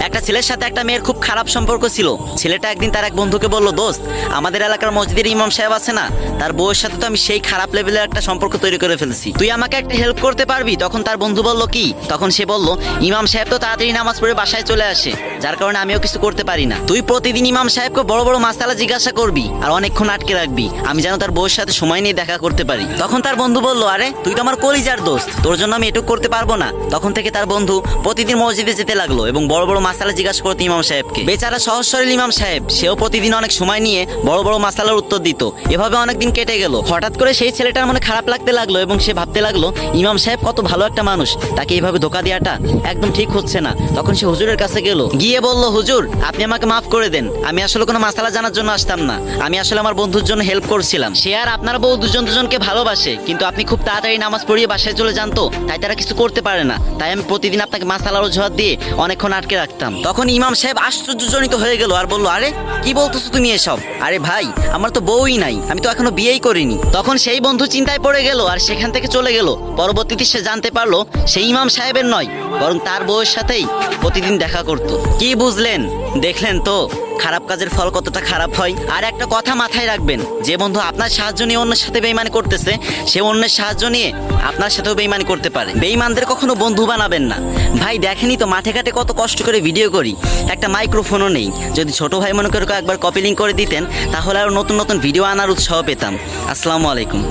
একটা ছেলের সাথে একটা মেয়ের খুব খারাপ সম্পর্ক ছিল। ছেলেটা একদিন তার এক বন্ধুকে বলল, দোস্ত, আমাদের এলাকার মসজিদের ইমাম সাহেব আছে না, তার বউয়ের সাথে তো আমি সেই খারাপ লেভেলের একটা সম্পর্ক তৈরি করে ফেলেছি, তুই আমাকে একটা হেল্প করতে পারবি? তখন তার বন্ধু বলল, কি? তখন সে বলল, ইমাম সাহেব তো তাড়াতাড়ি নামাজ পড়ে বাসায় চলে আসে, যার কারণে আমিও কিছু করতে পারি না। তুই প্রতিদিন ইমাম সাহেবকে বড় বড় মাসালা জিজ্ঞাসা করবি আর অনেকক্ষণ আটকে রাখবি, আমি যেন তার বউয়ের সাথে সময় নিয়ে দেখা করতে পারি। তখন তার বন্ধু বলল, আরে তুই তো আমার কলিজার দোস্ত, তোর জন্য আমি এটুকু করতে পারবো না। তখন থেকে তার বন্ধু প্রতিদিন মসজিদে যেতে লাগলো এবং বড় বড় মাসালা জিজ্ঞাসা করতো ইমাম সাহেবকে। বেচারা সহজ সরল ইমাম সাহেব, সেও প্রতিদিন অনেক সময় নিয়ে বড় বড় মাসালার উত্তর দিত। এভাবে অনেকদিন কেটে গেল। হঠাৎ করে সেই ছেলেটার মনে খারাপ লাগতে লাগলো এবং সে ভাবতে লাগলো, ইমাম সাহেব কত ভালো একটা মানুষ, তাকে এইভাবে ধোকা দেওয়াটা একদম ঠিক হচ্ছে না। তখন সে হুজুরের কাছে গেল, গিয়ে বলল, হুজুর, আপনি আমাকে মাফ করে দেন, আমি আসলে কোনো মাসালা জানার জন্য আসতাম না, আমি আসলে আমার বন্ধুর জন্য হেল্প করছিলাম। সে আর আপনার বউ দুজন দুজনকে ভালোবাসে, কিন্তু আপনি খুব তাড়াতাড়ি নামাজ পড়িয়ে বাসায় চলে যান, তো তাই তারা কিছু করতে পারে না, তাই আমি প্রতিদিন আপনাকে মাসালার অজুহাত দিয়ে অনেকক্ষণ আটকে রাখতাম। তখন ইমাম সাহেব আশ্চর্যজনিত হয়ে গেল আর বলল, আরে কি বলতেছো তুমি এসব? আরে ভাই, আমার তো বউই নাই, আমি তো এখনো বিয়েই করিনি। তখন সেই বন্ধু চিন্তায় পড়ে গেল আর সেখান থেকে চলে গেল। পরবর্তীতে সে জানতে পারলো সেই ইমাম সাহেবের নয়, বরং তার বউয়ের সাথেই প্রতিদিন দেখা করত। কি বুঝলেন? দেখলেন তো খারাপ কাজের ফল কতটা খারাপ হয়। আর একটা কথা মাথায় রাখবেন, যে বন্ধু আপনার সাহায্য নিয়ে অন্যের সাথে বেঈমানি করতেছে, সে অন্যের সাহায্য নিয়ে আপনার সাথেও বেঈমানি করতে পারে। বেঈমানদের কখনো বন্ধু বানাবেন না। ভাই দেখেনি তো মাঠে ঘাটে কত কষ্ট করে ভিডিও করি, একটা মাইক্রোফোনও নেই। যদি ছোট ভাই মনে করে একবার কপি লিঙ্ক করে দিতেন, তাহলে আরো নতুন নতুন ভিডিও আনার উৎসাহ পেতাম। আসসালামু আলাইকুম।